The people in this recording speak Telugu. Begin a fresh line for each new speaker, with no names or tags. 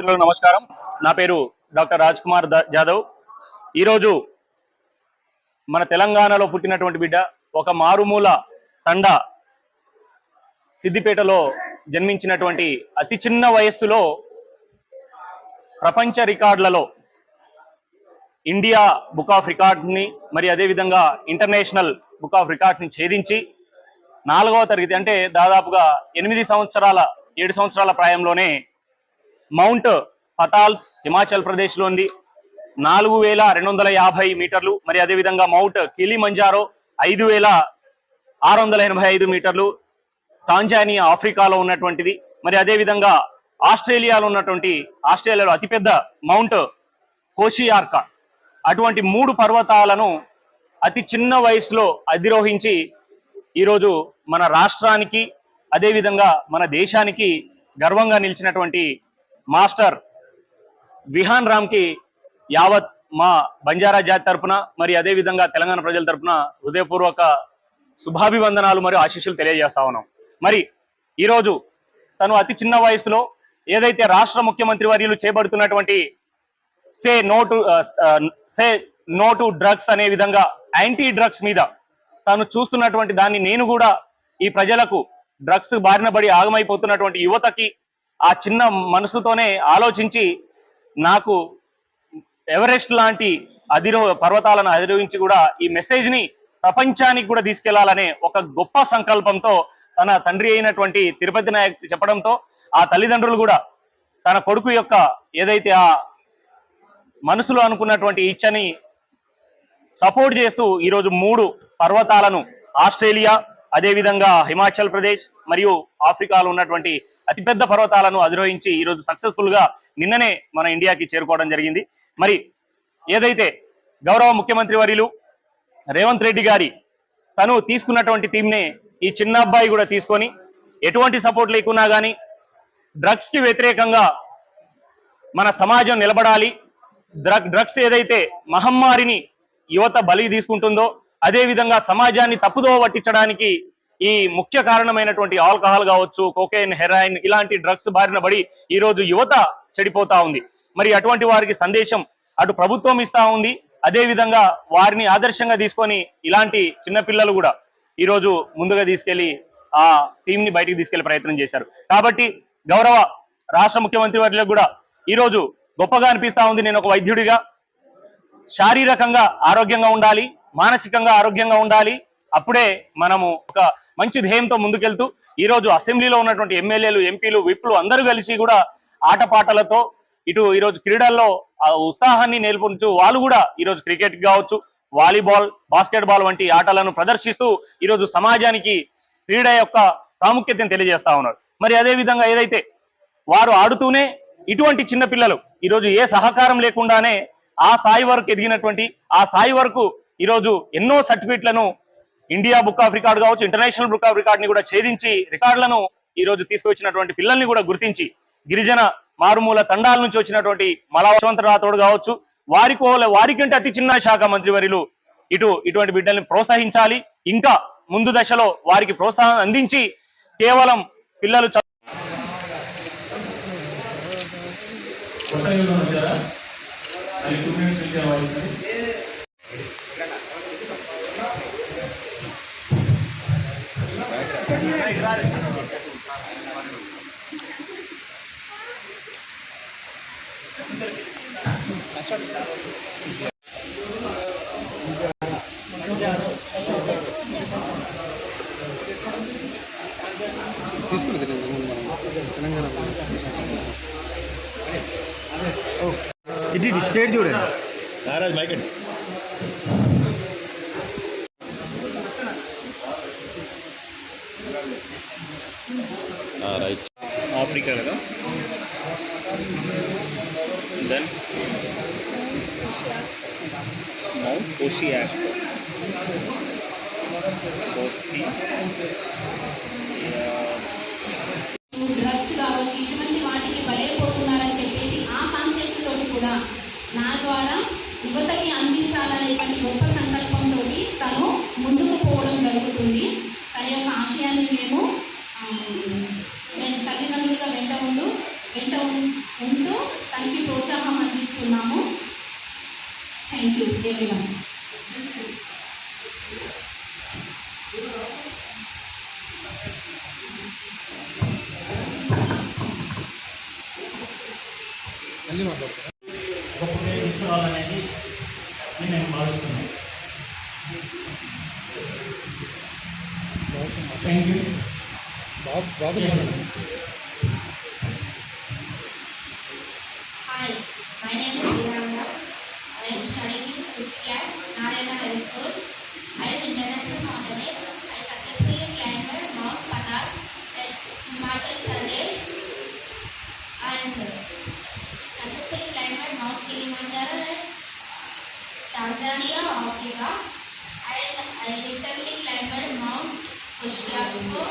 ప్రేక్షకులకు నమస్కారం. నా పేరు డాక్టర్ రాజ్ కుమార్ జాదవ్. ఈరోజు మన తెలంగాణలో పుట్టినటువంటి బిడ్డ, ఒక మారుమూల తండ సిద్దిపేటలో జన్మించినటువంటి అతి చిన్న వయస్సులో ప్రపంచ రికార్డులలో ఇండియా బుక్ ఆఫ్ రికార్డ్ని మరి అదేవిధంగా ఇంటర్నేషనల్ బుక్ ఆఫ్ రికార్డ్ని ఛేదించి 4వ తరగతి అంటే దాదాపుగా 7 సంవత్సరాల ప్రాయంలోనే మౌంట్ పతాల్స్ హిమాచల్ ప్రదేశ్లో ఉంది 4250 మీటర్లు. మరి అదేవిధంగా మౌంట్ కిలిమంజారో 5685 మీటర్లు టాంజానియా ఆఫ్రికాలో ఉన్నటువంటిది. మరి అదేవిధంగా ఆస్ట్రేలియాలో అతిపెద్ద మౌంట్ కోషియార్కా, అటువంటి 3 పర్వతాలను అతి చిన్న వయసులో అధిరోహించి ఈరోజు మన రాష్ట్రానికి అదేవిధంగా మన దేశానికి గర్వంగా నిలిచినటువంటి మాస్టర్ విహాన్ రామ్కి యావత్ మా బంజారా జాతి తరపున మరి అదేవిధంగా తెలంగాణ ప్రజల తరపున హృదయపూర్వక శుభాభివందనాలు మరియు ఆశీస్సులు తెలియజేస్తా ఉన్నాం. మరి ఈరోజు తను అతి చిన్న వయసులో ఏదైతే రాష్ట్ర ముఖ్యమంత్రి వర్యులు చేపడుతున్నటువంటి సే నో టు డ్రగ్స్ అనే విధంగా యాంటీ డ్రగ్స్ మీద తాను చూస్తున్నటువంటి దాన్ని నేను కూడా ఈ ప్రజలకు డ్రగ్స్ బారిన పడి ఆగమైపోతున్నటువంటి యువతకి ఆ చిన్న మనసుతోనే ఆలోచించి నాకు ఎవరెస్ట్ లాంటి పర్వతాలను అధిరోహించి కూడా ఈ మెసేజ్ని ప్రపంచానికి కూడా తీసుకెళ్లాలనే ఒక గొప్ప సంకల్పంతో తన తండ్రి అయినటువంటి తిరుపతి నాయక్ చెప్పడంతో ఆ తల్లిదండ్రులు కూడా తన కొడుకు యొక్క ఏదైతే ఆ మనసులో అనుకున్నటువంటి ఇచ్చని సపోర్ట్ చేస్తూ ఈరోజు 3 పర్వతాలను ఆస్ట్రేలియా అదేవిధంగా హిమాచల్ ప్రదేశ్ మరియు ఆఫ్రికాలో ఉన్నటువంటి అతిపెద్ద పర్వతాలను అధిరోహించి ఈరోజు సక్సెస్ఫుల్ గా నిన్ననే మన ఇండియాకి చేరుకోవడం జరిగింది. మరి ఏదైతే గౌరవ ముఖ్యమంత్రి వర్యులు రేవంత్ రెడ్డి గారి తను తీసుకున్నటువంటి టీంనే ఈ చిన్న అబ్బాయి కూడా తీసుకొని ఎటువంటి సపోర్ట్ లేకున్నా కానీ డ్రగ్స్ కి వ్యతిరేకంగా మన సమాజం నిలబడాలి, డ్రగ్స్ ఏదైతే మహమ్మారిని యువత బలి తీసుకుంటుందో అదేవిధంగా సమాజాన్ని తప్పుదోవ పట్టించడానికి ఈ ముఖ్య కారణమైనటువంటి ఆల్కహాల్ కావచ్చు, కోకైన్, హెరాయిన్ ఇలాంటి డ్రగ్స్ బారిన పడి ఈరోజు యువత చెడిపోతా ఉంది. మరి అటువంటి వారికి సందేశం అటు ప్రభుత్వం ఇస్తా ఉంది, అదేవిధంగా వారిని ఆదర్శంగా తీసుకొని ఇలాంటి చిన్నపిల్లలు కూడా ఈరోజు ముందుగా తీసుకెళ్లి ఆ టీంని బయటికి తీసుకెళ్లే ప్రయత్నం చేశారు. కాబట్టి గౌరవ రాష్ట్ర ముఖ్యమంత్రి వర్యులకు కూడా ఈరోజు గొప్పగా అనిపిస్తా ఉంది. నేను ఒక వైద్యుడిగా శారీరకంగా ఆరోగ్యంగా ఉండాలి, మానసికంగా ఆరోగ్యంగా ఉండాలి, అప్పుడే మనము ఒక మంచి ధ్యేయంతో ముందుకెళ్తూ ఈరోజు అసెంబ్లీలో ఉన్నటువంటి ఎమ్మెల్యేలు, ఎంపీలు, విప్లు అందరూ కలిసి కూడా ఆటపాటలతో ఈరోజు క్రీడల్లో ఉత్సాహాన్ని నేర్పుతూ వాళ్ళు కూడా ఈరోజు క్రికెట్ కావచ్చు, వాలీబాల్, బాస్కెట్బాల్ వంటి ఆటలను ప్రదర్శిస్తూ ఈరోజు సమాజానికి క్రీడ యొక్క ప్రాముఖ్యతను తెలియజేస్తా ఉన్నారు. మరి అదేవిధంగా ఏదైతే వారు ఆడుతూనే ఇటువంటి చిన్న పిల్లలు ఈరోజు ఏ సహకారం లేకుండానే ఆ స్థాయి వరకు ఎదిగినటువంటి ఆ స్థాయి వరకు ఈరోజు ఎన్నో సర్టిఫికెట్లను ఇండియా బుక్ ఆఫ్ రికార్డ్ కావచ్చు, ఇంటర్నేషనల్ బుక్ ఆఫ్ రికార్డ్ ని కూడా ఛేదించి రికార్డులను ఈరోజు తీసుకొచ్చినటువంటి పిల్లల్ని కూడా గుర్తించి గిరిజన మారుమూల తండాల నుంచి వచ్చినటువంటి మలవంతర రాథోడ్ కావచ్చు, వారికంటే అతి చిన్న శాఖ మంత్రి వర్యులు ఇటువంటి బిడ్డల్ని ప్రోత్సహించాలి. ఇంకా ముందు దశలో వారికి ప్రోత్సాహం అందించి కేవలం పిల్లలు
తీసుకుని తెలంగాణ ఇది స్టేట్ చూడండి నారాజ్ మైక్ రైట్
ఆఫ్రికా కదా. దెన్ మౌంట్ కోషియార్కా
డ్రగ్స్ కావచ్చు ఇటువంటి వాటికి బలైపోతున్నారని చెప్పేసి ఆ కాన్సెప్ట్ తోటి కూడా నా ద్వారా యువతకి అందించాలనేటువంటి గొప్ప సంకల్పంతో తను ముందుకు పోవడం జరుగుతుంది. తన యొక్క ఆశయాన్ని మేము తల్లిదండ్రులుగా వెంట ఉంటూ you, everyone.
మళ్ళీ మాట్లాడతారా?
గొప్ప పేరు తీసుకురావాలనేది అని మేము భావిస్తున్నాం. Thank you.
Babu
Hi, my name is Viranda. I am studying in 5th class, Narayana High School. I am international mountaineer. I successfully climbed Mount Patas at Himachal Pradesh and successfully climbed Mount Kilimanjaro at Tanzania, Africa. And I recently climbed Mount Kosciuszko.